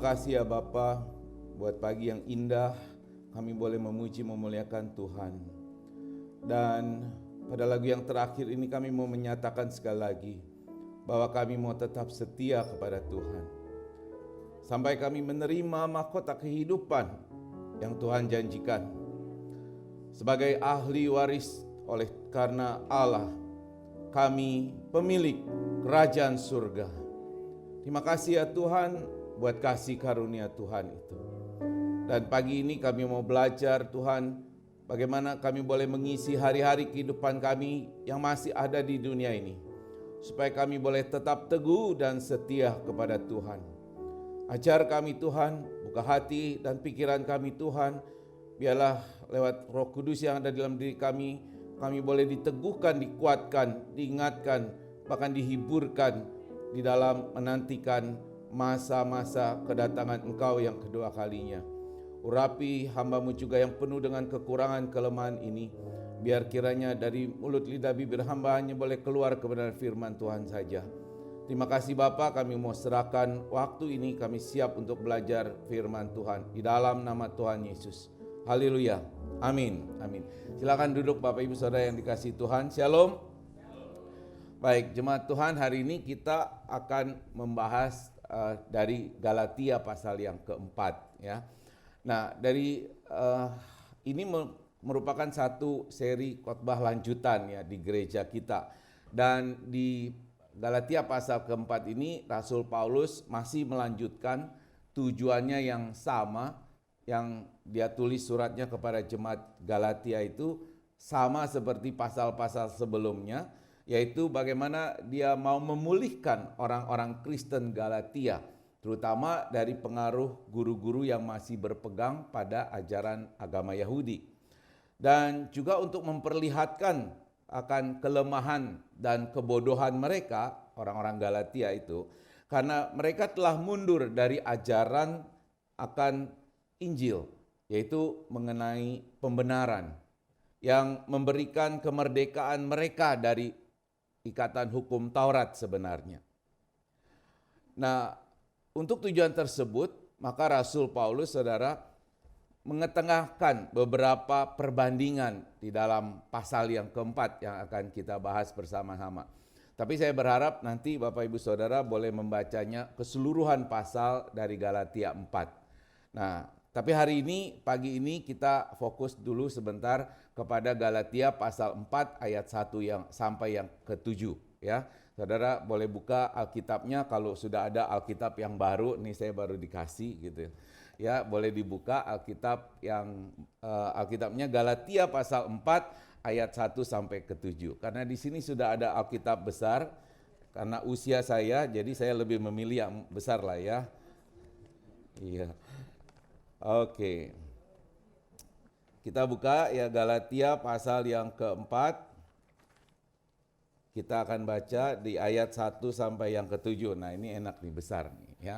Terima kasih ya Bapa, buat pagi yang indah kami boleh memuji memuliakan Tuhan. Dan pada lagu yang terakhir ini kami mau menyatakan sekali lagi bahwa kami mau tetap setia kepada Tuhan sampai kami menerima mahkota kehidupan yang Tuhan janjikan. Sebagai ahli waris oleh karena Allah, kami pemilik kerajaan surga. Terima kasih ya Tuhan buat kasih karunia Tuhan itu. Dan pagi ini kami mau belajar Tuhan, bagaimana kami boleh mengisi hari-hari kehidupan kami yang masih ada di dunia ini, supaya kami boleh tetap teguh dan setia kepada Tuhan. Ajar kami Tuhan, buka hati dan pikiran kami Tuhan, biarlah lewat Roh Kudus yang ada dalam diri kami boleh diteguhkan, dikuatkan, diingatkan, bahkan dihiburkan di dalam menantikan masa-masa kedatangan Engkau yang kedua kalinya. Urapi hamba-Mu juga yang penuh dengan kekurangan kelemahan ini, biar kiranya dari mulut lidah bibir hamba hanya boleh keluar kebenaran firman Tuhan saja. Terima kasih Bapa, kami mau serahkan waktu ini, kami siap untuk belajar firman Tuhan di dalam nama Tuhan Yesus. Haleluya, amin, amin. Silakan duduk Bapak Ibu Saudara yang dikasihi Tuhan. Shalom. Baik, jemaat Tuhan, hari ini kita akan membahas dari Galatia pasal yang keempat ya. Nah, dari ini merupakan satu seri khotbah lanjutan ya di gereja kita. Dan di Galatia pasal keempat ini Rasul Paulus masih melanjutkan tujuannya yang sama yang dia tulis suratnya kepada jemaat Galatia itu sama seperti pasal-pasal sebelumnya, yaitu bagaimana dia mau memulihkan orang-orang Kristen Galatia, terutama dari pengaruh guru-guru yang masih berpegang pada ajaran agama Yahudi. Dan juga untuk memperlihatkan akan kelemahan dan kebodohan mereka, orang-orang Galatia itu, karena mereka telah mundur dari ajaran akan Injil, yaitu mengenai pembenaran yang memberikan kemerdekaan mereka dari ikatan hukum Taurat sebenarnya. Nah, untuk tujuan tersebut, maka Rasul Paulus, saudara, mengetengahkan beberapa perbandingan di dalam pasal yang keempat yang akan kita bahas bersama-sama. Tapi saya berharap nanti Bapak Ibu Saudara boleh membacanya keseluruhan pasal dari Galatia 4. Nah, tapi hari ini, pagi ini kita fokus dulu sebentar kepada Galatia pasal 4 ayat 1 yang sampai yang ke-7 ya. Saudara boleh buka Alkitabnya, kalau sudah ada Alkitab yang baru, nih saya baru dikasih gitu. Ya, boleh dibuka Alkitab yang Alkitabnya Galatia pasal 4 ayat 1 sampai ke-7. Karena di sini sudah ada Alkitab besar, karena usia saya jadi saya lebih memilih yang besar lah ya. Iya. Oke. Kita buka ya Galatia pasal yang keempat. Kita akan baca di ayat 1 sampai yang ke-7. Nah, ini enak nih, besar nih ya.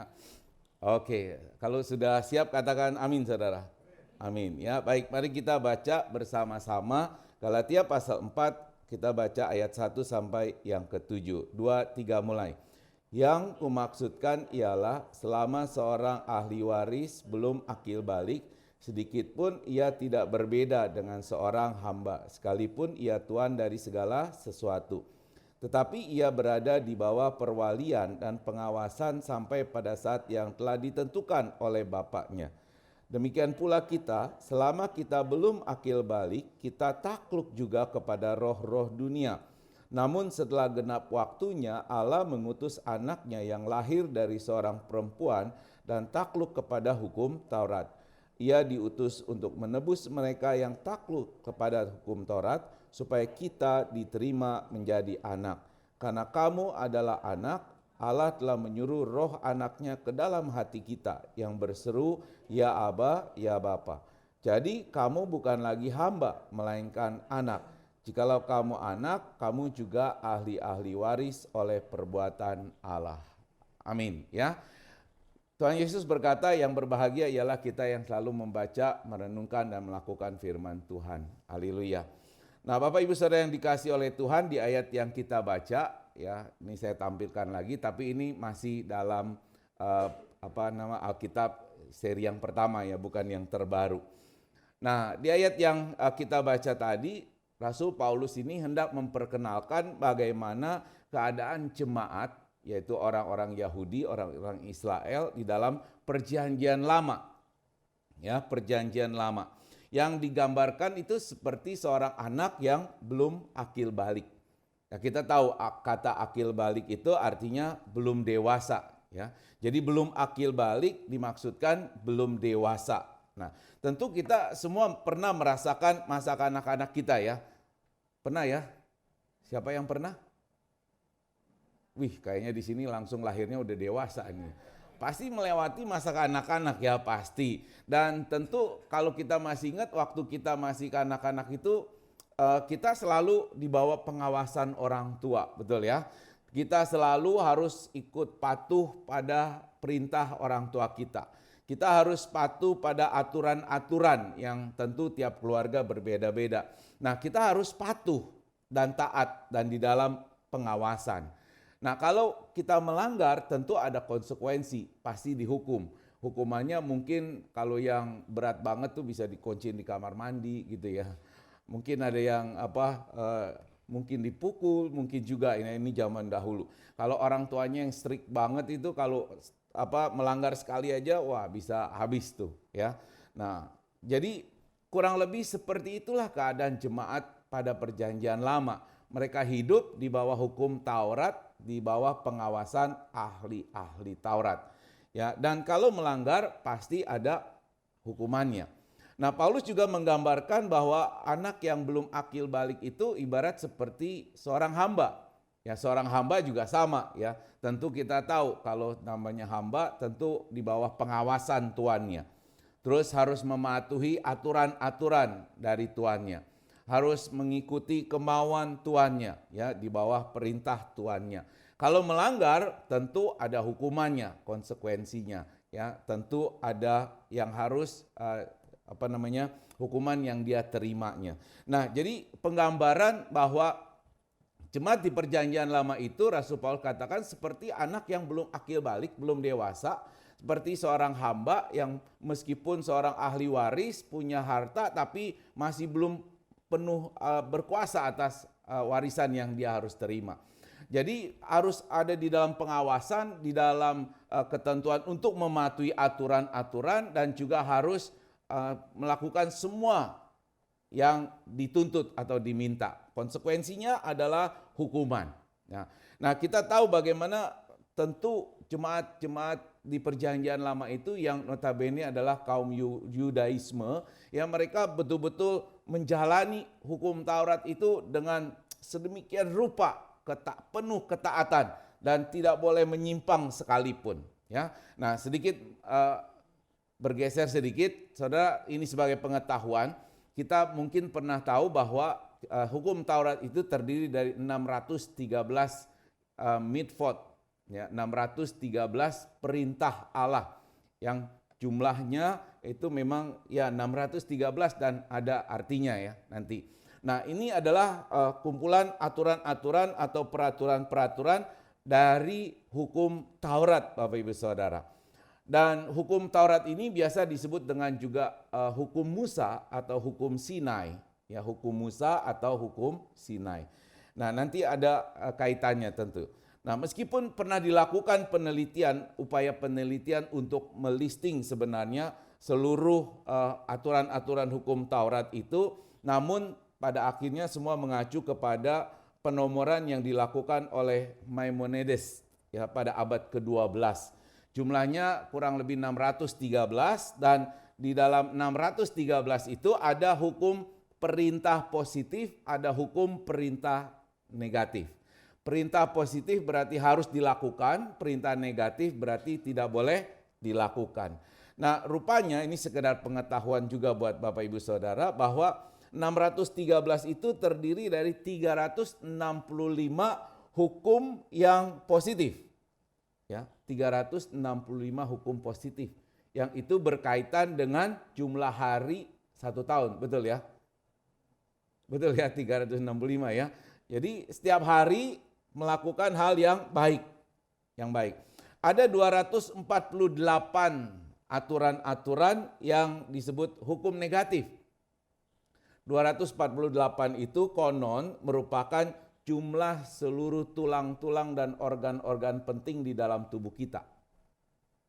Oke, kalau sudah siap katakan amin Saudara. Amin ya. Baik, mari kita baca bersama-sama Galatia pasal 4, kita baca ayat 1 sampai yang ke-7. 2, 3 mulai. Yang kumaksudkan ialah selama seorang ahli waris belum akil balik, sedikit pun ia tidak berbeda dengan seorang hamba, sekalipun ia tuan dari segala sesuatu. Tetapi ia berada di bawah perwalian dan pengawasan sampai pada saat yang telah ditentukan oleh bapaknya. Demikian pula kita, selama kita belum akil balik, kita takluk juga kepada roh-roh dunia. Namun setelah genap waktunya, Allah mengutus anaknya yang lahir dari seorang perempuan dan takluk kepada hukum Taurat. Ia diutus untuk menebus mereka yang takluk kepada hukum Taurat, supaya kita diterima menjadi anak. Karena kamu adalah anak, Allah telah menyuruh roh anaknya ke dalam hati kita yang berseru, ya Aba, ya Bapa. Jadi kamu bukan lagi hamba, melainkan anak. Jikalau kamu anak, kamu juga ahli-ahli waris oleh perbuatan Allah. Amin ya. Tuhan Yesus berkata, yang berbahagia ialah kita yang selalu membaca, merenungkan dan melakukan firman Tuhan. Haleluya. Nah, Bapak Ibu Saudara yang dikasihi oleh Tuhan, di ayat yang kita baca ya, ini saya tampilkan lagi, tapi ini masih dalam Alkitab seri yang pertama ya, bukan yang terbaru. Nah, di ayat yang kita baca tadi, Rasul Paulus ini hendak memperkenalkan bagaimana keadaan jemaat, yaitu orang-orang Yahudi, orang-orang Israel di dalam Perjanjian Lama. Ya, Perjanjian Lama. Yang digambarkan itu seperti seorang anak yang belum akil balik. Nah, kita tahu kata akil balik itu artinya belum dewasa, ya. Jadi belum akil balik dimaksudkan belum dewasa. Nah, tentu kita semua pernah merasakan masa kanak-kanak kita ya. Pernah ya? Siapa yang pernah? Wih, kayaknya di sini langsung lahirnya udah dewasa nih. Pasti melewati masa kanak-kanak ya, pasti. Dan tentu kalau kita masih ingat waktu kita masih kanak-kanak itu kita selalu di bawah pengawasan orang tua, betul ya? Kita selalu harus ikut patuh pada perintah orang tua kita. Kita harus patuh pada aturan-aturan yang tentu tiap keluarga berbeda-beda. Nah, kita harus patuh dan taat dan di dalam pengawasan. Nah, kalau kita melanggar tentu ada konsekuensi, pasti dihukum. Hukumannya mungkin kalau yang berat banget tuh bisa dikunciin di kamar mandi gitu ya. Mungkin ada yang mungkin dipukul, mungkin juga ini zaman dahulu. Kalau orang tuanya yang strict banget itu kalau melanggar sekali aja, wah bisa habis tuh ya. Nah, jadi kurang lebih seperti itulah keadaan jemaat pada Perjanjian Lama. Mereka hidup di bawah hukum Taurat, di bawah pengawasan ahli-ahli Taurat. Ya, dan kalau melanggar pasti ada hukumannya. Nah, Paulus juga menggambarkan bahwa anak yang belum akil balik itu ibarat seperti seorang hamba. Ya, seorang hamba juga sama ya. Tentu kita tahu kalau namanya hamba tentu di bawah pengawasan tuannya. Terus harus mematuhi aturan-aturan dari tuannya. Harus mengikuti kemauan tuannya ya, di bawah perintah tuannya. Kalau melanggar tentu ada hukumannya, konsekuensinya ya. Tentu ada yang harus hukuman yang dia terimanya. Nah, jadi penggambaran bahwa jemaat di Perjanjian Lama itu Rasul Paulus katakan seperti anak yang belum akil balik, belum dewasa, seperti seorang hamba yang meskipun seorang ahli waris punya harta tapi masih belum penuh berkuasa atas warisan yang dia harus terima. Jadi harus ada di dalam pengawasan, di dalam ketentuan untuk mematuhi aturan-aturan dan juga harus melakukan semua yang dituntut atau diminta. Konsekuensinya adalah hukuman. Nah, kita tahu bagaimana tentu jemaat-jemaat di Perjanjian Lama itu yang notabene adalah kaum Yudaisme, yang mereka betul-betul menjalani hukum Taurat itu dengan sedemikian rupa, penuh ketaatan dan tidak boleh menyimpang sekalipun. Ya, nah sedikit bergeser sedikit, saudara, ini sebagai pengetahuan. Kita mungkin pernah tahu bahwa hukum Taurat itu terdiri dari 613 mitzvot, ya, 613 perintah Allah yang jumlahnya itu memang ya 613 dan ada artinya ya nanti. Nah, ini adalah kumpulan aturan-aturan atau peraturan-peraturan dari hukum Taurat, Bapak Ibu Saudara. Dan hukum Taurat ini biasa disebut dengan juga hukum Musa atau hukum Sinai, ya, hukum Musa atau hukum Sinai. Nah, nanti ada kaitannya tentu. Nah, meskipun pernah dilakukan penelitian, upaya penelitian untuk melisting sebenarnya seluruh aturan-aturan hukum Taurat itu, namun pada akhirnya semua mengacu kepada penomoran yang dilakukan oleh Maimonides ya pada abad ke-12. Jumlahnya kurang lebih 613 dan di dalam 613 itu ada hukum perintah positif, ada hukum perintah negatif. Perintah positif berarti harus dilakukan, perintah negatif berarti tidak boleh dilakukan. Nah, rupanya ini sekedar pengetahuan juga buat Bapak Ibu Saudara bahwa 613 itu terdiri dari 365 hukum yang positif. Ya, 365 hukum positif yang itu berkaitan dengan jumlah hari 1 tahun, betul ya? Betul ya, 365 ya. Jadi setiap hari melakukan hal yang baik. ada 248 aturan-aturan yang disebut hukum negatif. 248 itu konon merupakan jumlah seluruh tulang-tulang dan organ-organ penting di dalam tubuh kita.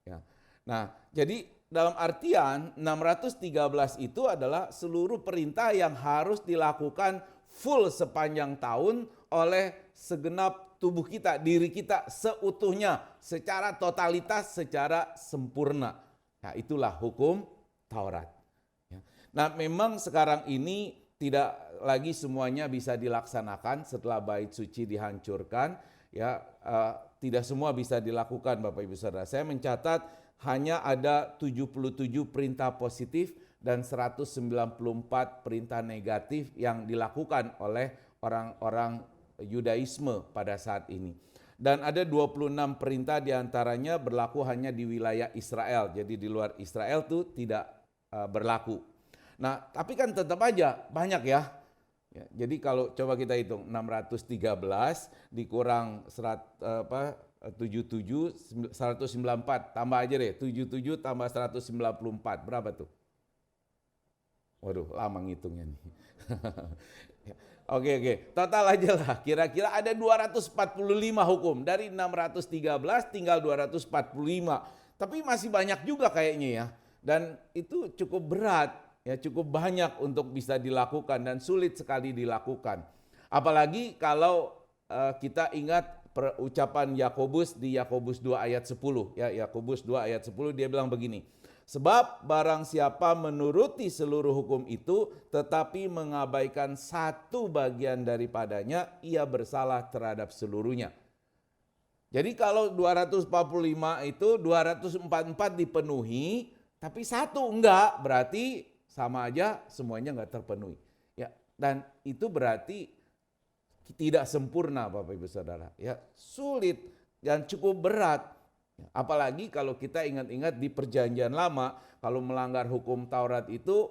Ya. Nah, jadi dalam artian 613 itu adalah seluruh perintah yang harus dilakukan full sepanjang tahun oleh segenap tubuh kita, diri kita seutuhnya, secara totalitas, secara sempurna. Nah, itulah hukum Taurat. Nah, memang sekarang ini tidak lagi semuanya bisa dilaksanakan setelah bait suci dihancurkan. Ya, tidak semua bisa dilakukan, Bapak Ibu Saudara. Saya mencatat hanya ada 77 perintah positif dan 194 perintah negatif yang dilakukan oleh orang-orang Yudaisme pada saat ini. Dan ada 26 perintah diantaranya berlaku hanya di wilayah Israel. Jadi di luar Israel itu tidak berlaku. Nah, tapi kan tetap aja banyak ya. Jadi kalau coba kita hitung 613 dikurang 77 194, tambah aja deh 77 tambah 194, berapa tuh? Waduh, lama ngitungnya nih. Oke, total aja lah. Kira-kira ada 245 hukum. Dari 613 tinggal 245. Tapi masih banyak juga kayaknya ya. Dan itu cukup berat. Ya, cukup banyak untuk bisa dilakukan dan sulit sekali dilakukan. Apalagi kalau kita ingat ucapan Yakobus di Yakobus 2 ayat 10. Ya, Yakobus 2 ayat 10 dia bilang begini. Sebab barang siapa menuruti seluruh hukum itu tetapi mengabaikan satu bagian daripadanya, ia bersalah terhadap seluruhnya. Jadi kalau 245 itu 244 dipenuhi tapi satu enggak, berarti sama aja semuanya enggak terpenuhi. Ya, dan itu berarti tidak sempurna, Bapak Ibu Saudara. Ya, sulit dan cukup berat. Apalagi kalau kita ingat-ingat di Perjanjian Lama, kalau melanggar hukum Taurat itu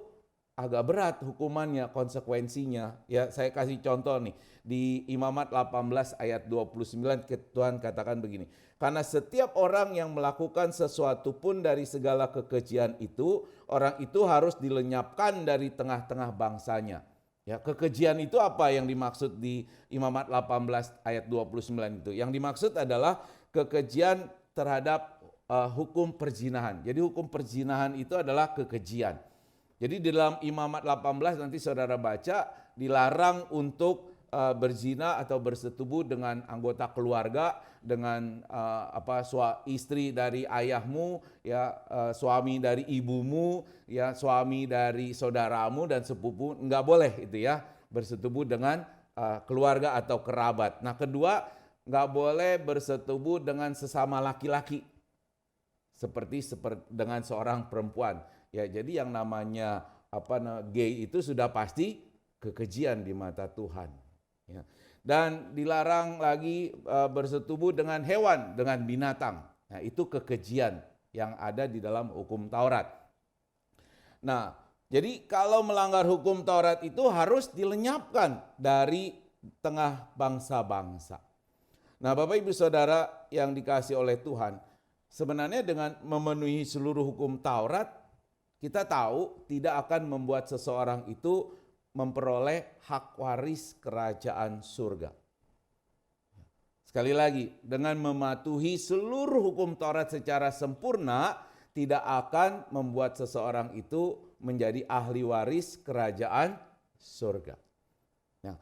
agak berat hukumannya, konsekuensinya. Ya, saya kasih contoh nih. Di Imamat 18 ayat 29 Tuhan katakan begini. Karena setiap orang yang melakukan sesuatu pun dari segala kekejian itu, orang itu harus dilenyapkan dari tengah-tengah bangsanya. Ya, kekejian itu apa yang dimaksud di Imamat 18 ayat 29 itu? Yang dimaksud adalah kekejian terhadap hukum perzinahan. Jadi hukum perzinahan itu adalah kekejian. Jadi di dalam Imamat 18 nanti saudara baca dilarang untuk berzina atau bersetubuh dengan anggota keluarga, dengan istri dari ayahmu, ya suami dari ibumu, ya suami dari saudaramu dan sepupu, enggak boleh itu ya bersetubuh dengan keluarga atau kerabat. Nah, kedua, enggak boleh bersetubuh dengan sesama laki-laki seperti dengan seorang perempuan. Ya, jadi yang namanya gay itu sudah pasti kekejian di mata Tuhan. Ya. Dan dilarang lagi bersetubuh dengan hewan, dengan binatang. Nah, itu kekejian yang ada di dalam hukum Taurat. Nah, jadi kalau melanggar hukum Taurat itu harus dilenyapkan dari tengah bangsa-bangsa. Nah, Bapak Ibu Saudara yang dikasihi oleh Tuhan, sebenarnya dengan memenuhi seluruh hukum Taurat, kita tahu tidak akan membuat seseorang itu memperoleh hak waris kerajaan surga. Sekali lagi, dengan mematuhi seluruh hukum Taurat secara sempurna, tidak akan membuat seseorang itu menjadi ahli waris kerajaan surga. Nah,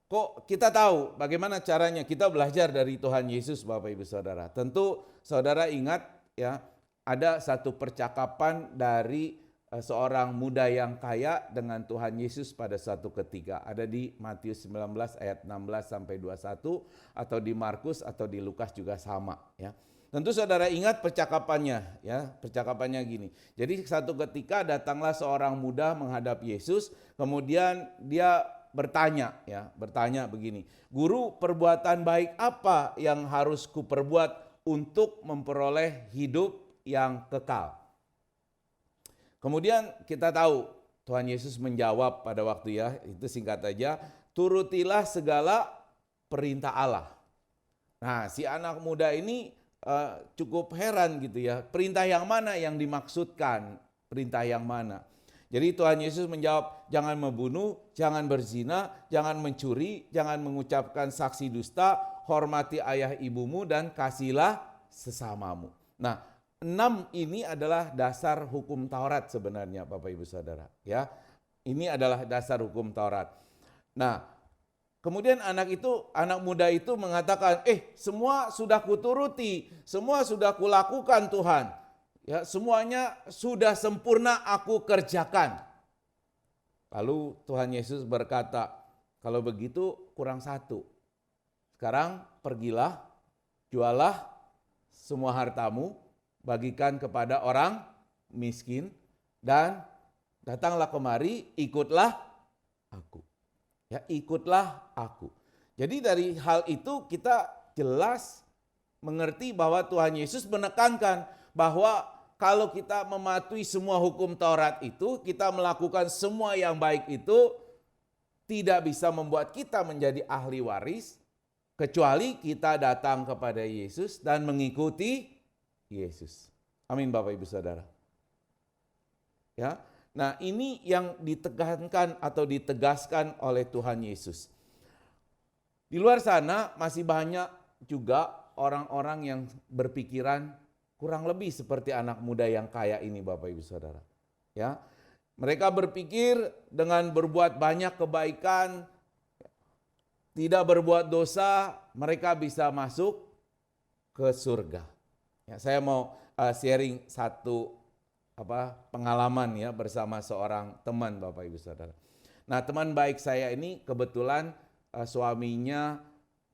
kok kita tahu bagaimana caranya? Kita belajar dari Tuhan Yesus, Bapak Ibu Saudara. Tentu saudara ingat ya, ada satu percakapan dari seorang muda yang kaya dengan Tuhan Yesus pada suatu ketika. Ada di Matius 19 ayat 16 sampai 21 atau di Markus atau di Lukas juga sama ya. Tentu saudara ingat percakapannya ya, percakapannya gini. Jadi satu ketika datanglah seorang muda menghadap Yesus, kemudian dia bertanya begini. Guru, perbuatan baik apa yang harus kuperbuat untuk memperoleh hidup yang kekal? Kemudian kita tahu Tuhan Yesus menjawab pada waktu ya, itu singkat aja, turutilah segala perintah Allah. Nah, si anak muda ini cukup heran gitu ya. Perintah yang mana yang dimaksudkan? Perintah yang mana? Jadi Tuhan Yesus menjawab, jangan membunuh, jangan berzina, jangan mencuri, jangan mengucapkan saksi dusta, hormati ayah ibumu dan kasihlah sesamamu. Nah, 6 ini adalah dasar hukum Taurat sebenarnya Bapak Ibu Saudara. Ya, ini adalah dasar hukum Taurat. Nah, kemudian anak muda itu mengatakan, semua sudah kuturuti, semua sudah kulakukan Tuhan. Ya, semuanya sudah sempurna aku kerjakan. Lalu Tuhan Yesus berkata, kalau begitu kurang satu. Sekarang pergilah, jualah semua hartamu, bagikan kepada orang miskin, dan datanglah kemari, ikutlah aku. Ya, ikutlah aku. Jadi dari hal itu kita jelas mengerti bahwa Tuhan Yesus menekankan bahwa kalau kita mematuhi semua hukum Taurat itu, kita melakukan semua yang baik itu, tidak bisa membuat kita menjadi ahli waris, kecuali kita datang kepada Yesus dan mengikuti Yesus. Amin Bapak Ibu Saudara. Ya, nah ini yang ditekankan atau ditegaskan oleh Tuhan Yesus. Di luar sana masih banyak juga orang-orang yang berpikiran kurang lebih seperti anak muda yang kaya ini Bapak Ibu Saudara. Ya, mereka berpikir dengan berbuat banyak kebaikan, tidak berbuat dosa, mereka bisa masuk ke surga. Ya, saya mau sharing satu pengalaman ya bersama seorang teman Bapak Ibu Saudara. Nah, teman baik saya ini kebetulan suaminya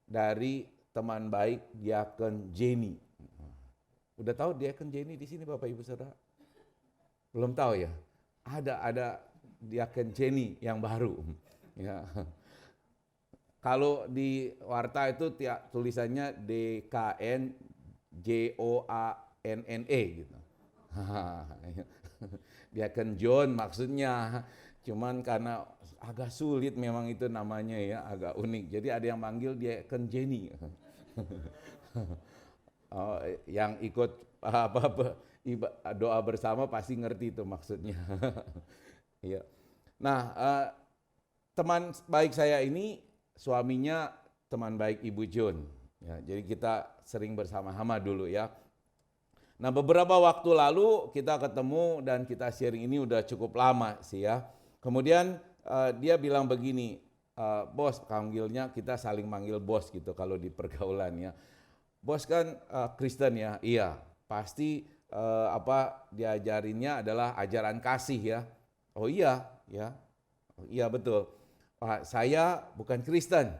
dari teman baik Diakon Jenny. Udah tahu Diakon Jenny di sini Bapak Ibu Saudara? Belum tahu ya? Ada Diakon Jenny yang baru. Ya. Kalau di warta itu tulisannya DKNJOANNE gitu. Diakon John maksudnya. Cuman karena agak sulit memang itu namanya ya, agak unik. Jadi ada yang manggil Diakon Jenny. Yang ikut doa bersama pasti ngerti itu maksudnya. Ya. Nah, teman baik saya ini suaminya teman baik Ibu Jun. Ya, jadi kita sering bersama-sama dulu ya. Nah, beberapa waktu lalu kita ketemu dan kita sharing ini udah cukup lama sih ya. Kemudian dia bilang begini, bos, panggilnya kita saling manggil bos gitu kalau di pergaulan ya. Bos kan Kristen ya, iya pasti diajarinnya adalah ajaran kasih ya. Oh iya, ya, oh, iya betul. Saya bukan Kristen,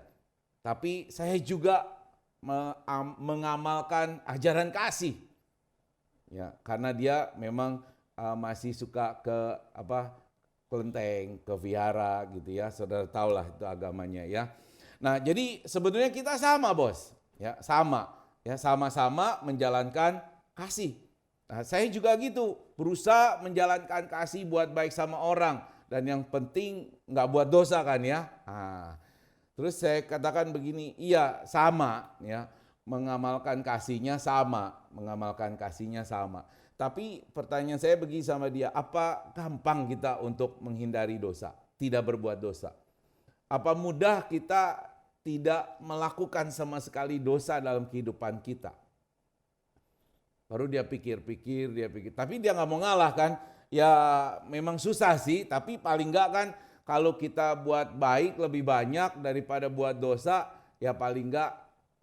tapi saya juga mengamalkan ajaran kasih. Ya, karena dia memang masih suka ke kelenteng, ke vihara gitu ya. Saudara tahulah itu agamanya ya. Nah, jadi sebetulnya kita sama, bos. Ya, sama. Ya, sama-sama menjalankan kasih. Nah, saya juga gitu, berusaha menjalankan kasih buat baik sama orang, dan yang penting nggak buat dosa kan ya. Nah, terus saya katakan begini, iya sama ya, mengamalkan kasihnya sama. Tapi pertanyaan saya begini sama dia, apa gampang kita untuk menghindari dosa, tidak berbuat dosa? Apa mudah kita tidak melakukan sama sekali dosa dalam kehidupan kita? Baru dia pikir, tapi dia nggak mau ngalah kan? Ya memang susah sih, tapi paling nggak kan kalau kita buat baik lebih banyak daripada buat dosa, ya paling nggak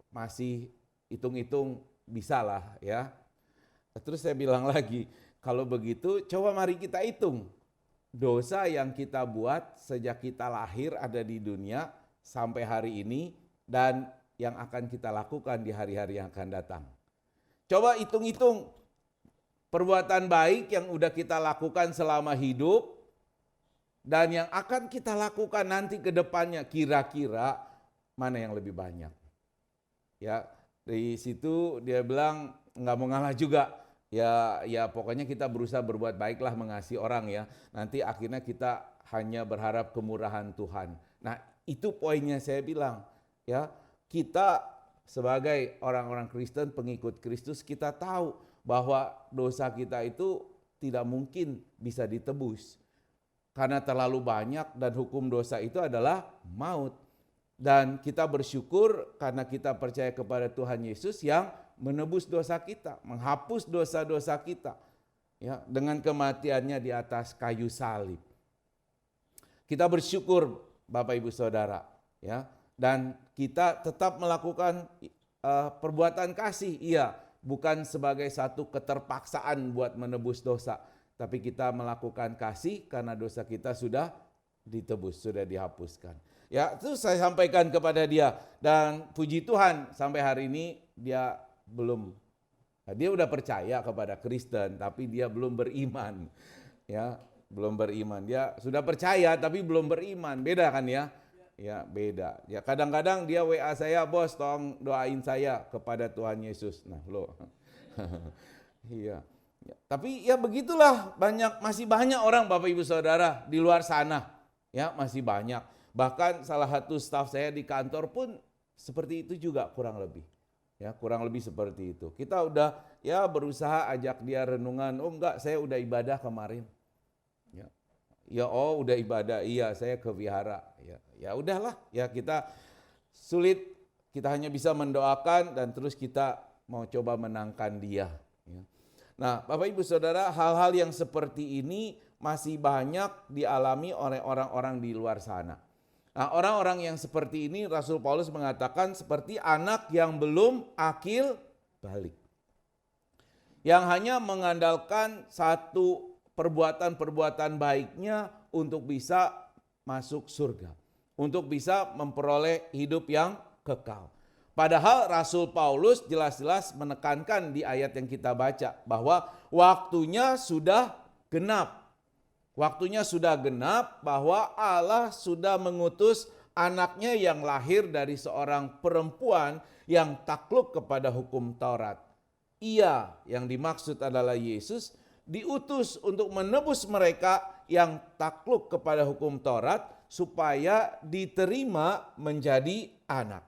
masih hitung-hitung bisa lah ya. Terus saya bilang lagi, kalau begitu coba mari kita hitung dosa yang kita buat sejak kita lahir ada di dunia sampai hari ini, dan yang akan kita lakukan di hari-hari yang akan datang. Coba hitung-hitung perbuatan baik yang udah kita lakukan selama hidup dan yang akan kita lakukan nanti ke depannya, kira-kira mana yang lebih banyak. Ya, di situ dia bilang nggak mau ngalah juga. Ya pokoknya kita berusaha berbuat baiklah, mengasihi orang ya. Nanti akhirnya kita hanya berharap kemurahan Tuhan. Nah, itu poinnya saya bilang, ya, kita sebagai orang-orang Kristen, pengikut Kristus, kita tahu bahwa dosa kita itu tidak mungkin bisa ditebus. Karena terlalu banyak dan hukum dosa itu adalah maut. Dan kita bersyukur karena kita percaya kepada Tuhan Yesus yang menebus dosa kita, menghapus dosa-dosa kita, ya, dengan kematiannya di atas kayu salib. Kita bersyukur Bapak Ibu Saudara, ya, dan kita tetap melakukan perbuatan kasih, iya, bukan sebagai satu keterpaksaan buat menebus dosa, tapi kita melakukan kasih karena dosa kita sudah ditebus, sudah dihapuskan. Ya, itu saya sampaikan kepada dia, dan puji Tuhan sampai hari ini dia udah percaya kepada Kristen, tapi dia belum beriman. Ya, belum beriman. Dia sudah percaya tapi belum beriman. Beda kan ya? Ya, beda. Ya, kadang-kadang dia WA saya, "Bos, tolong doain saya kepada Tuhan Yesus." Nah, loh. Iya. Ya, tapi ya begitulah, masih banyak orang Bapak Ibu Saudara di luar sana. Ya, masih banyak. Bahkan salah satu staf saya di kantor pun seperti itu juga kurang lebih. Ya, kurang lebih seperti itu. Kita udah ya berusaha ajak dia renungan. "Oh enggak, saya udah ibadah kemarin." Ya. Ya, oh udah ibadah. "Iya, saya ke wihara." Ya, ya udahlah. Ya, kita sulit, kita hanya bisa mendoakan dan terus kita mau coba menangkan dia. Ya. Nah, Bapak Ibu Saudara, hal-hal yang seperti ini masih banyak dialami oleh orang-orang di luar sana. Nah, orang-orang yang seperti ini Rasul Paulus mengatakan seperti anak yang belum akil balik. Yang hanya mengandalkan satu perbuatan-perbuatan baiknya untuk bisa masuk surga. Untuk bisa memperoleh hidup yang kekal. Padahal Rasul Paulus jelas-jelas menekankan di ayat yang kita baca bahwa waktunya sudah genap. Waktunya sudah genap bahwa Allah sudah mengutus anaknya yang lahir dari seorang perempuan yang takluk kepada hukum Taurat. Ia yang dimaksud adalah Yesus diutus untuk menebus mereka yang takluk kepada hukum Taurat supaya diterima menjadi anak.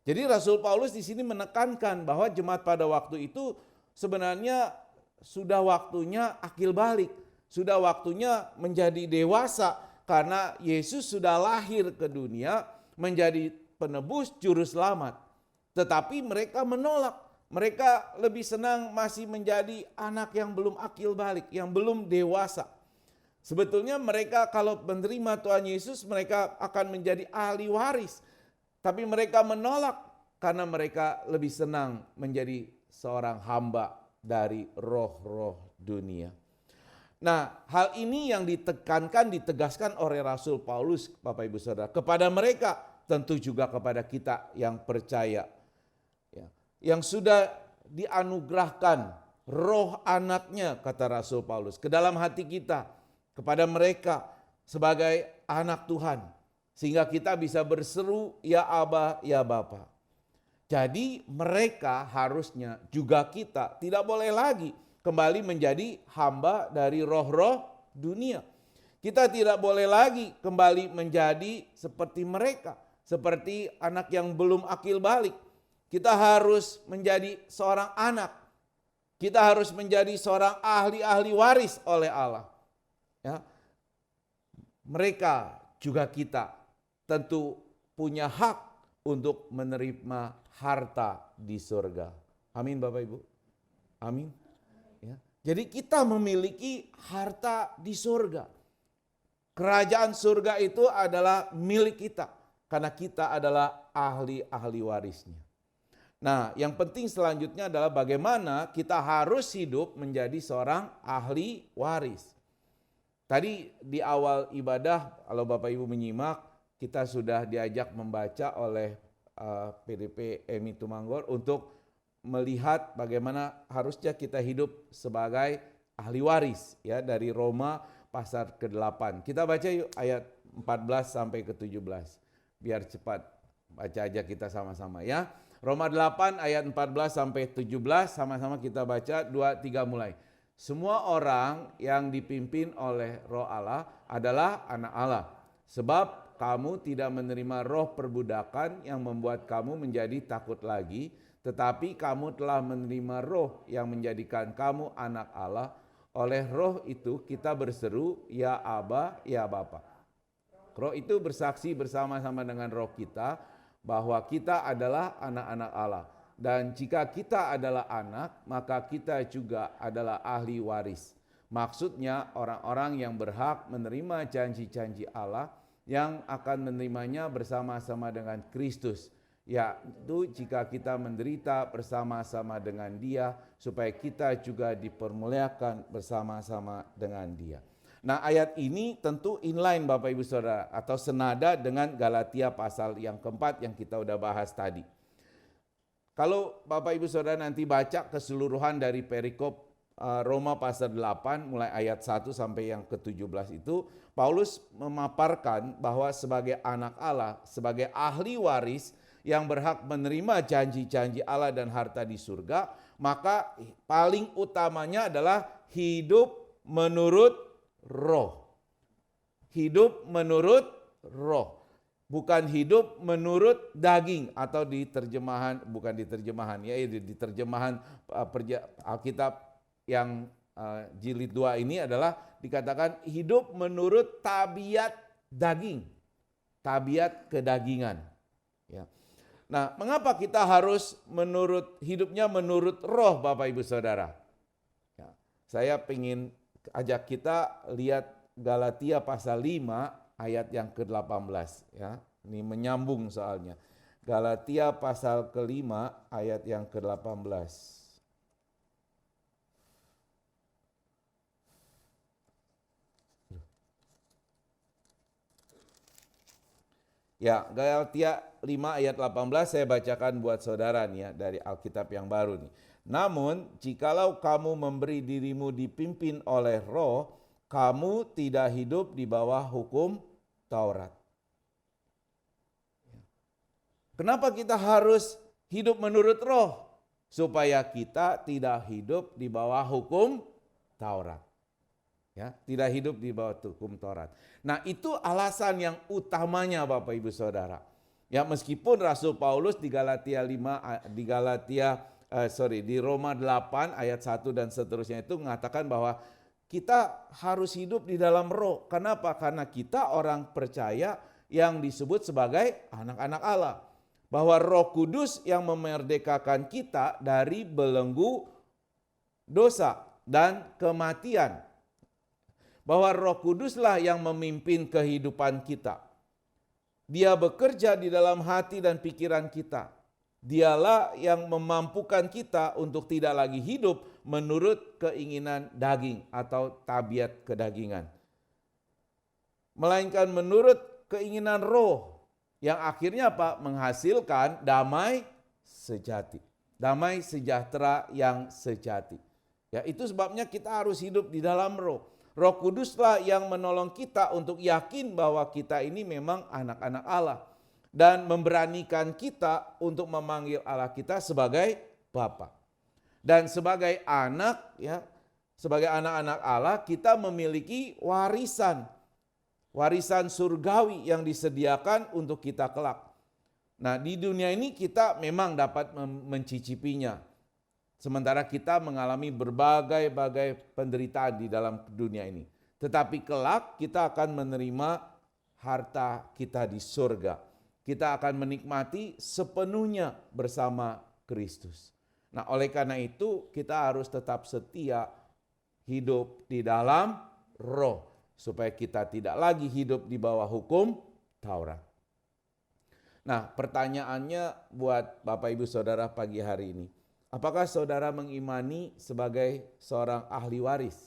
Jadi Rasul Paulus di sini menekankan bahwa jemaat pada waktu itu sebenarnya sudah waktunya akil balik. Sudah waktunya menjadi dewasa karena Yesus sudah lahir ke dunia menjadi penebus juru selamat. Tetapi mereka menolak. Mereka lebih senang masih menjadi anak yang belum akil balik, yang belum dewasa. Sebetulnya mereka kalau menerima Tuhan Yesus mereka akan menjadi ahli waris. Tapi mereka menolak karena mereka lebih senang menjadi seorang hamba dari roh-roh dunia. Nah, hal ini yang ditegaskan oleh Rasul Paulus, Bapak Ibu Saudara, kepada mereka, tentu juga kepada kita yang percaya. Ya, yang sudah dianugerahkan roh anaknya, kata Rasul Paulus, ke dalam hati kita, kepada mereka sebagai anak Tuhan. Sehingga kita bisa berseru, "Ya Aba, ya Bapa." Jadi mereka harusnya juga kita tidak boleh lagi kembali menjadi hamba dari roh-roh dunia. Kita tidak boleh lagi kembali menjadi seperti mereka, seperti anak yang belum akil balik. Kita harus menjadi seorang anak. Kita harus menjadi seorang ahli-ahli waris oleh Allah. Ya. Mereka juga kita tentu punya hak untuk menerima harta di surga. Amin Bapak Ibu. Amin. Ya. Jadi kita memiliki harta di surga. Kerajaan surga itu adalah milik kita. Karena kita adalah ahli-ahli warisnya. Nah, yang penting selanjutnya adalah bagaimana kita harus hidup menjadi seorang ahli waris. Tadi di awal ibadah, kalau Bapak Ibu menyimak, kita sudah diajak membaca oleh PDP Emi Tumanggor untuk melihat bagaimana harusnya kita hidup sebagai ahli waris ya dari Roma pasal ke-8. Kita baca yuk ayat 14 sampai ke-17. Biar cepat baca aja kita sama-sama ya. Roma 8 ayat 14 sampai 17 sama-sama kita baca 2-3 mulai. Semua orang yang dipimpin oleh Roh Allah adalah anak Allah. Sebab kamu tidak menerima roh perbudakan yang membuat kamu menjadi takut lagi, tetapi kamu telah menerima roh yang menjadikan kamu anak Allah. Oleh roh itu kita berseru, ya Aba, ya Bapa. Roh itu bersaksi bersama-sama dengan roh kita bahwa kita adalah anak-anak Allah. Dan jika kita adalah anak, maka kita juga adalah ahli waris. Maksudnya orang-orang yang berhak menerima janji-janji Allah yang akan menerimanya bersama-sama dengan Kristus. Yaitu jika kita menderita bersama-sama dengan Dia, supaya kita juga dipermuliakan bersama-sama dengan Dia. Nah, ayat ini tentu inline Bapak Ibu Saudara, atau senada dengan Galatia pasal yang keempat yang kita udah bahas tadi. Kalau Bapak Ibu Saudara nanti baca keseluruhan dari perikop Roma pasal 8 mulai ayat 1 sampai yang ke-17 itu, Paulus memaparkan bahwa sebagai anak Allah, sebagai ahli waris yang berhak menerima janji-janji Allah dan harta di surga, maka paling utamanya adalah hidup menurut roh. Hidup menurut roh. Bukan hidup menurut daging, atau di terjemahan, bukan di terjemahan ya, di terjemahan Alkitab yang jilid 2 ini adalah dikatakan hidup menurut tabiat daging, tabiat kedagingan. Ya. Nah, mengapa kita harus hidupnya menurut roh Bapak Ibu Saudara? Ya, saya ingin ajak kita lihat Galatia pasal 5 ayat yang ke-18 ya. Ini menyambung soalnya. Galatia pasal ke-5 ayat yang ke-18. Ya, Galatia 5 ayat 18 saya bacakan buat saudara nih ya, dari Alkitab yang baru nih. Namun, jikalau kamu memberi dirimu dipimpin oleh roh, kamu tidak hidup di bawah hukum Taurat. Kenapa kita harus hidup menurut roh? Supaya kita tidak hidup di bawah hukum Taurat. Ya, tidak hidup di bawah hukum Taurat. Nah, itu alasan yang utamanya Bapak Ibu Saudara. Ya, meskipun Rasul Paulus di di Roma 8 ayat 1 dan seterusnya itu mengatakan bahwa kita harus hidup di dalam roh. Kenapa? Karena kita orang percaya yang disebut sebagai anak-anak Allah. Bahwa Roh Kudus yang memerdekakan kita dari belenggu dosa dan kematian. Bahwa Roh Kuduslah yang memimpin kehidupan kita. Dia bekerja di dalam hati dan pikiran kita. Dialah yang memampukan kita untuk tidak lagi hidup menurut keinginan daging atau tabiat kedagingan. Melainkan menurut keinginan roh yang akhirnya apa? Menghasilkan damai sejati. Damai sejahtera yang sejati. Ya, itu sebabnya kita harus hidup di dalam roh. Roh Kuduslah yang menolong kita untuk yakin bahwa kita ini memang anak-anak Allah. Dan memberanikan kita untuk memanggil Allah kita sebagai Bapa. Dan sebagai anak, ya, sebagai anak-anak Allah kita memiliki warisan. Warisan surgawi yang disediakan untuk kita kelak. Nah, di dunia ini kita memang dapat mencicipinya. Sementara kita mengalami berbagai-bagai penderitaan di dalam dunia ini. Tetapi kelak kita akan menerima harta kita di surga. Kita akan menikmati sepenuhnya bersama Kristus. Nah, oleh karena itu kita harus tetap setia hidup di dalam roh. Supaya kita tidak lagi hidup di bawah hukum Taurat. Nah, pertanyaannya buat Bapak Ibu Saudara pagi hari ini. Apakah saudara mengimani sebagai seorang ahli waris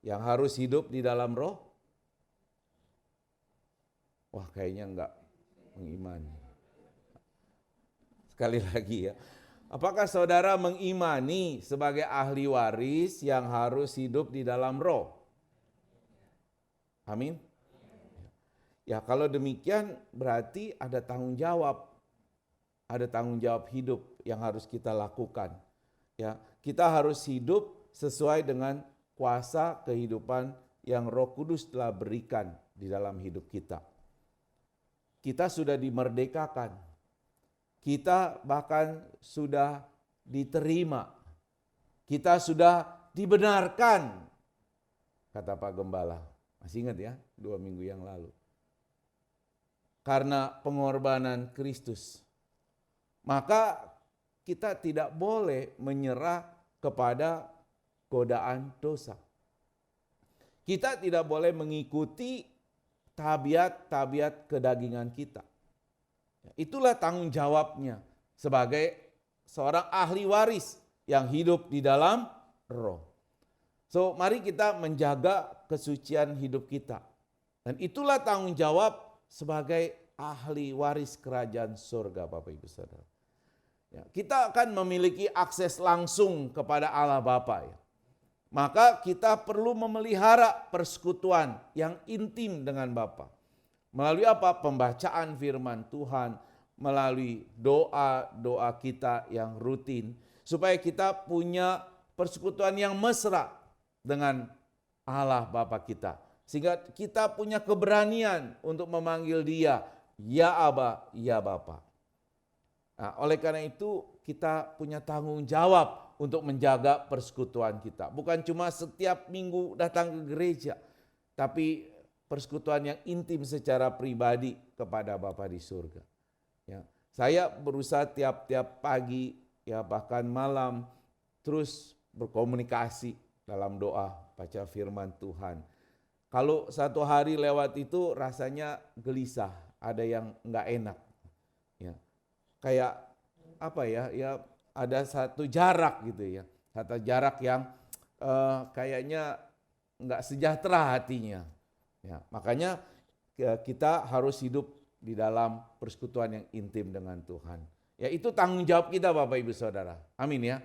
yang harus hidup di dalam roh? Wah, kayaknya enggak mengimani. Sekali lagi ya. Apakah saudara mengimani sebagai ahli waris yang harus hidup di dalam roh? Amin. Ya, kalau demikian berarti ada tanggung jawab. Ada tanggung jawab hidup yang harus kita lakukan. Ya, kita harus hidup sesuai dengan kuasa kehidupan yang Roh Kudus telah berikan di dalam hidup kita. kita sudah dimerdekakan. Kita bahkan sudah diterima. Kita sudah dibenarkan, kata Pak Gembala. Masih ingat ya, 2 minggu yang lalu. Karena pengorbanan Kristus. Maka kita tidak boleh menyerah kepada godaan dosa. Kita tidak boleh mengikuti tabiat-tabiat kedagingan kita. Itulah tanggung jawabnya sebagai seorang ahli waris yang hidup di dalam roh. So, mari kita menjaga kesucian hidup kita. Dan itulah tanggung jawab sebagai ahli waris kerajaan surga, Bapak Ibu Saudara. Ya, kita akan memiliki akses langsung kepada Allah Bapa, ya. Maka kita perlu memelihara persekutuan yang intim dengan Bapa. Melalui apa? Pembacaan firman Tuhan, melalui doa-doa kita yang rutin, supaya kita punya persekutuan yang mesra dengan Allah Bapa kita. Sehingga kita punya keberanian untuk memanggil Dia, ya Aba, ya Bapa. Nah, oleh karena itu kita punya tanggung jawab untuk menjaga persekutuan kita. Bukan cuma setiap minggu datang ke gereja, tapi persekutuan yang intim secara pribadi kepada Bapa di surga. Ya, saya berusaha tiap-tiap pagi, ya bahkan malam, terus berkomunikasi dalam doa, baca firman Tuhan. Kalau satu hari lewat itu rasanya gelisah, ada yang enggak enak. Ya, kayak apa ya? Ya ada satu jarak gitu ya, satu jarak yang kayaknya enggak sejahtera hatinya. Ya, makanya kita harus hidup di dalam persekutuan yang intim dengan Tuhan. Ya, itu tanggung jawab kita Bapak Ibu Saudara. Amin ya.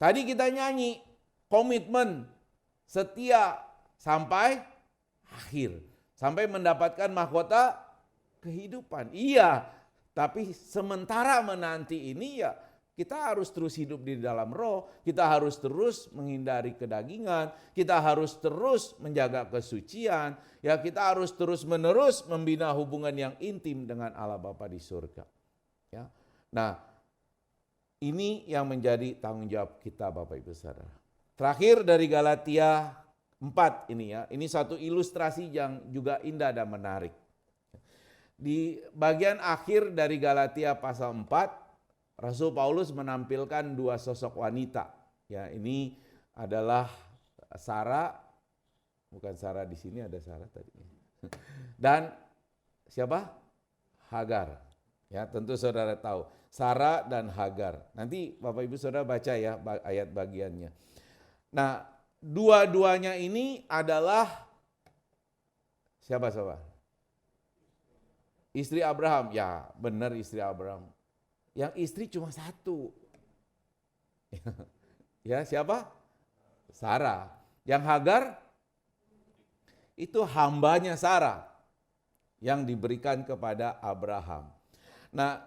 Tadi kita nyanyi komitmen setia sampai akhir, sampai mendapatkan mahkota kehidupan. Iya, tapi sementara menanti ini ya kita harus terus hidup di dalam roh, kita harus terus menghindari kedagingan, kita harus terus menjaga kesucian, ya kita harus terus-menerus membina hubungan yang intim dengan Allah Bapa di surga. Ya. Nah, ini yang menjadi tanggung jawab kita Bapak Ibu Saudara. Terakhir dari Galatia 4 ini ya, ini satu ilustrasi yang juga indah dan menarik. Di bagian akhir dari Galatia pasal 4, Rasul Paulus menampilkan 2 sosok wanita. Ya, ini adalah Sarah, bukan Sarah di sini, ada Sarah tadi. Dan siapa? Hagar. Ya, tentu saudara tahu, Sarah dan Hagar. Nanti Bapak Ibu Saudara baca ya ayat bagiannya. Nah, dua-duanya ini adalah siapa? Istri Abraham. Ya, benar istri Abraham. Yang istri cuma satu. Ya, siapa? Sarah. Yang Hagar itu hambanya Sarah yang diberikan kepada Abraham. Nah,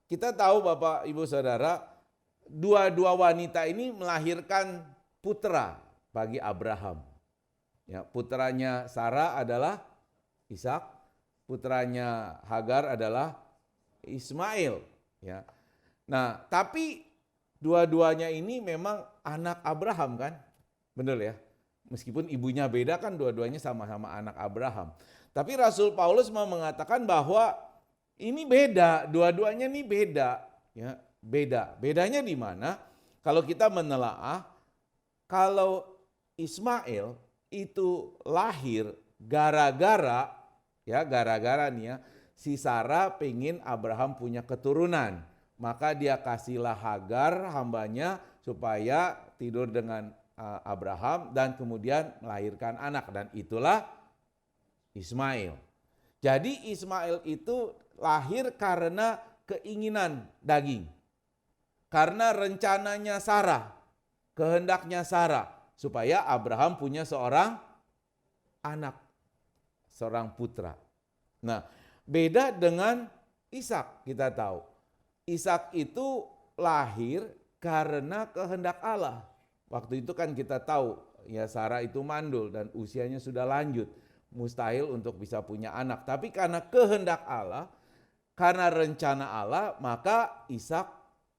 kita tahu Bapak Ibu Saudara, dua wanita ini melahirkan putra bagi Abraham. Ya, putranya Sarah adalah Ishak, putranya Hagar adalah Ismail. Ya. Nah, tapi dua-duanya ini memang anak Abraham kan? Benar ya? Meskipun ibunya beda kan dua-duanya sama-sama anak Abraham. Tapi Rasul Paulus mau mengatakan bahwa ini beda, dua-duanya ini beda. Ya, beda. Bedanya di mana? Kalau kita menelaah, kalau Ismail itu lahir gara-gara nih ya, si Sarah pengen Abraham punya keturunan. Maka dia kasihlah Hagar hambanya supaya tidur dengan Abraham dan kemudian melahirkan anak. Dan itulah Ismail. Jadi Ismail itu lahir karena keinginan daging. Karena rencananya Sarah, kehendaknya Sarah. Supaya Abraham punya seorang anak, seorang putra. Nah, beda dengan Ishak, kita tahu. Ishak itu lahir karena kehendak Allah. Waktu itu kan kita tahu, ya Sarah itu mandul dan usianya sudah lanjut. mustahil untuk bisa punya anak. Tapi karena kehendak Allah, karena rencana Allah, maka Ishak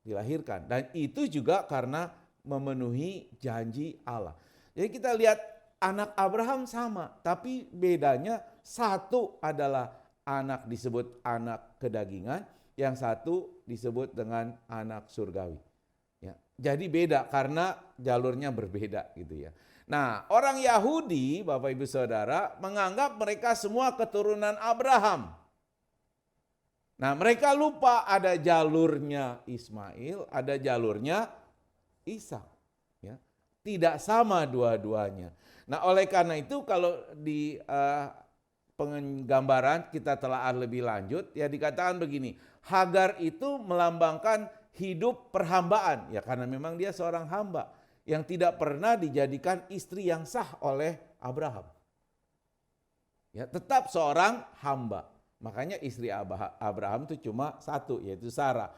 dilahirkan. Dan itu juga karena memenuhi janji Allah. Jadi kita lihat anak Abraham sama, tapi bedanya satu adalah anak disebut anak kedagingan, yang satu disebut dengan anak surgawi. Ya, jadi beda karena jalurnya berbeda gitu ya. Nah, orang Yahudi, Bapak Ibu Saudara, menganggap mereka semua keturunan Abraham. Nah, mereka lupa ada jalurnya Ismail, ada jalurnya Ishak. Ya, tidak sama dua-duanya. Nah, oleh karena itu kalau di penggambaran kita telaah lebih lanjut, ya dikatakan begini, Hagar itu melambangkan hidup perhambaan, ya karena memang dia seorang hamba yang tidak pernah dijadikan istri yang sah oleh Abraham. Ya, tetap seorang hamba. Makanya istri Abraham itu cuma satu, yaitu Sarah.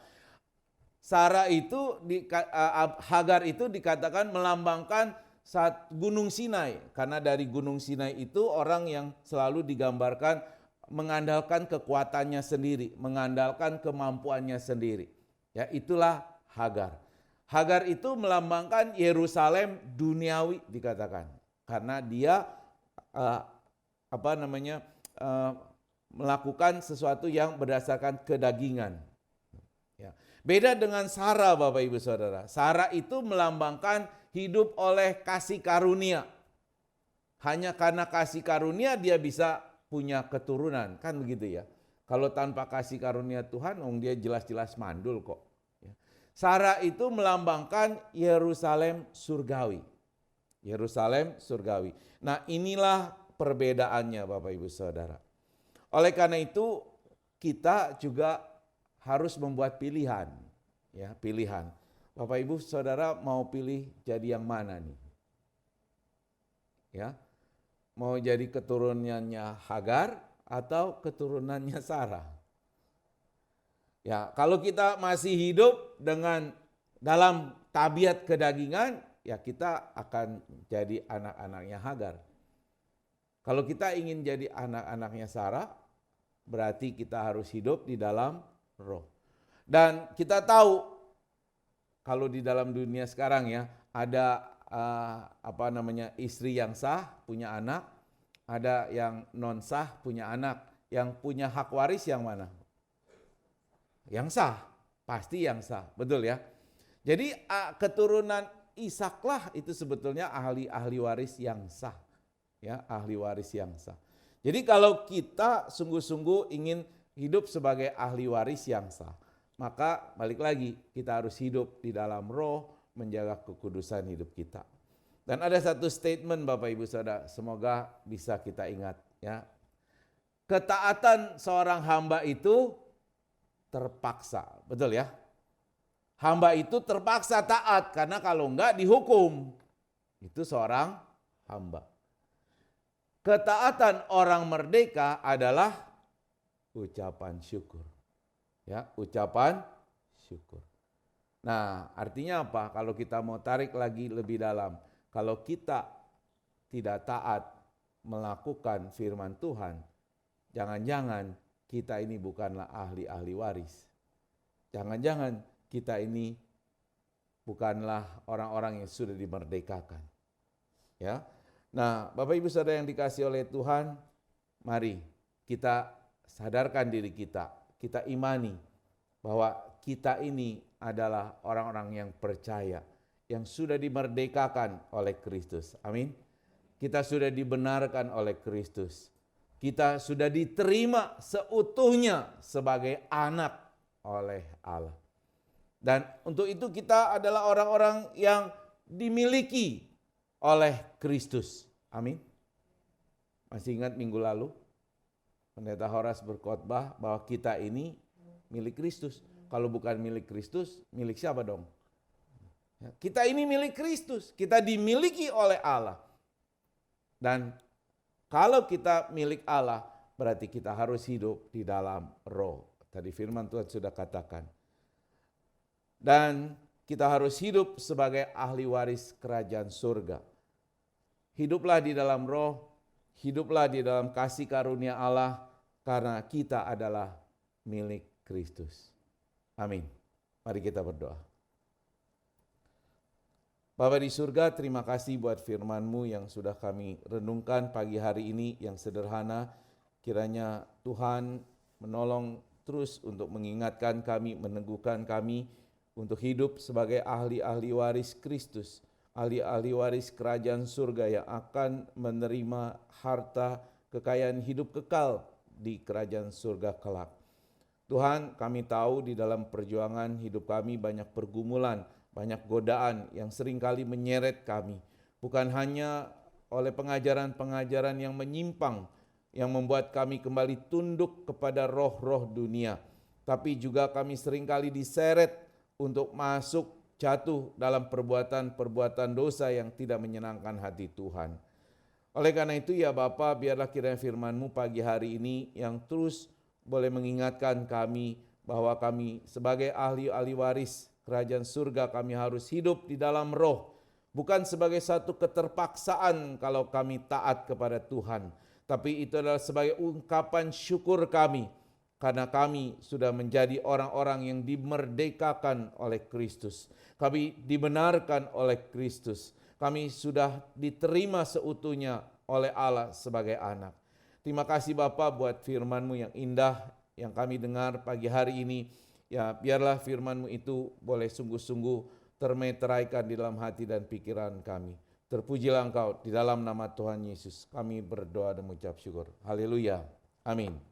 Hagar itu dikatakan melambangkan saat Gunung Sinai, karena dari Gunung Sinai itu orang yang selalu digambarkan mengandalkan kekuatannya sendiri, mengandalkan kemampuannya sendiri. Ya, itulah Hagar. Hagar itu melambangkan Yerusalem duniawi dikatakan, karena dia melakukan sesuatu yang berdasarkan kedagingan. Ya. Beda dengan Sarah, Bapak Ibu Saudara. Sarah itu melambangkan hidup oleh kasih karunia. Hanya karena kasih karunia dia bisa punya keturunan, kan begitu ya. Kalau tanpa kasih karunia Tuhan, dia jelas-jelas mandul kok. Sarah itu melambangkan Yerusalem surgawi. Yerusalem surgawi. Nah, inilah perbedaannya Bapak Ibu Saudara. Oleh karena itu kita juga harus membuat pilihan, ya, pilihan. Bapak Ibu Saudara mau pilih jadi yang mana nih? Ya. Mau jadi keturunannya Hagar atau keturunannya Sarah? Ya, kalau kita masih hidup dengan dalam tabiat kedagingan, ya kita akan jadi anak-anaknya Hagar. Kalau kita ingin jadi anak-anaknya Sarah, berarti kita harus hidup di dalam roh. Dan kita tahu kalau di dalam dunia sekarang ya, ada istri yang sah punya anak, ada yang non sah punya anak. Yang punya hak waris yang mana? Yang sah, pasti yang sah, betul ya. Jadi keturunan Ishaklah itu sebetulnya ahli waris yang sah, ya, ahli waris yang sah. Jadi kalau kita sungguh-sungguh ingin hidup sebagai ahli waris yang sah, maka balik lagi kita harus hidup di dalam roh, menjaga kekudusan hidup kita. Dan ada satu statement Bapak Ibu Saudara, semoga bisa kita ingat ya. Ketaatan seorang hamba itu terpaksa, betul ya? Hamba itu terpaksa taat karena kalau enggak dihukum. Itu seorang hamba. Ketaatan orang merdeka adalah ucapan syukur. Ya, ucapan syukur. Nah, artinya apa? Kalau kita mau tarik lagi lebih dalam, kalau kita tidak taat melakukan firman Tuhan, jangan-jangan kita ini bukanlah ahli-ahli waris. Jangan-jangan kita ini bukanlah orang-orang yang sudah dimerdekakan. Ya. Nah, Bapak Ibu Saudara yang dikasihi oleh Tuhan, mari kita sadarkan diri kita imani bahwa kita ini adalah orang-orang yang percaya, yang sudah dimerdekakan oleh Kristus. Amin. Kita sudah dibenarkan oleh Kristus. Kita sudah diterima seutuhnya sebagai anak oleh Allah. Dan untuk itu kita adalah orang-orang yang dimiliki oleh Kristus. Amin. Masih ingat minggu lalu Pendeta Horas berkhotbah bahwa kita ini milik Kristus. Kalau bukan milik Kristus, milik siapa dong? Kita ini milik Kristus, kita dimiliki oleh Allah. Dan kalau kita milik Allah, berarti kita harus hidup di dalam roh. Tadi firman Tuhan sudah katakan. Dan kita harus hidup sebagai ahli waris kerajaan surga. Hiduplah di dalam roh, Hiduplah di dalam kasih karunia Allah karena kita adalah milik Kristus. Amin. Mari kita berdoa. Bapa di surga, terima kasih buat firman-Mu yang sudah kami renungkan pagi hari ini yang sederhana. Kiranya Tuhan menolong terus untuk mengingatkan kami, meneguhkan kami untuk hidup sebagai ahli-ahli waris Kristus, ahli-ahli waris kerajaan surga yang akan menerima harta kekayaan hidup kekal di kerajaan surga kelak. Tuhan, kami tahu di dalam perjuangan hidup kami banyak pergumulan, banyak godaan yang seringkali menyeret kami. Bukan hanya oleh pengajaran-pengajaran yang menyimpang, yang membuat kami kembali tunduk kepada roh-roh dunia. Tapi juga kami seringkali diseret untuk masuk jatuh dalam perbuatan-perbuatan dosa yang tidak menyenangkan hati Tuhan. Oleh karena itu ya Bapa, biarlah kiranya firman-Mu pagi hari ini yang terus boleh mengingatkan kami bahwa kami sebagai ahli-ahli waris kerajaan surga, kami harus hidup di dalam roh. Bukan sebagai satu keterpaksaan kalau kami taat kepada Tuhan, tapi itu adalah sebagai ungkapan syukur kami karena kami sudah menjadi orang-orang yang dimerdekakan oleh Kristus. Kami dibenarkan oleh Kristus. Kami sudah diterima seutuhnya oleh Allah sebagai anak. Terima kasih Bapa buat firman-Mu yang indah yang kami dengar pagi hari ini. Ya, biarlah firman-Mu itu boleh sungguh-sungguh termeteraikan di dalam hati dan pikiran kami. Terpujilah Engkau, di dalam nama Tuhan Yesus kami berdoa dan mengucap syukur. Haleluya. Amin.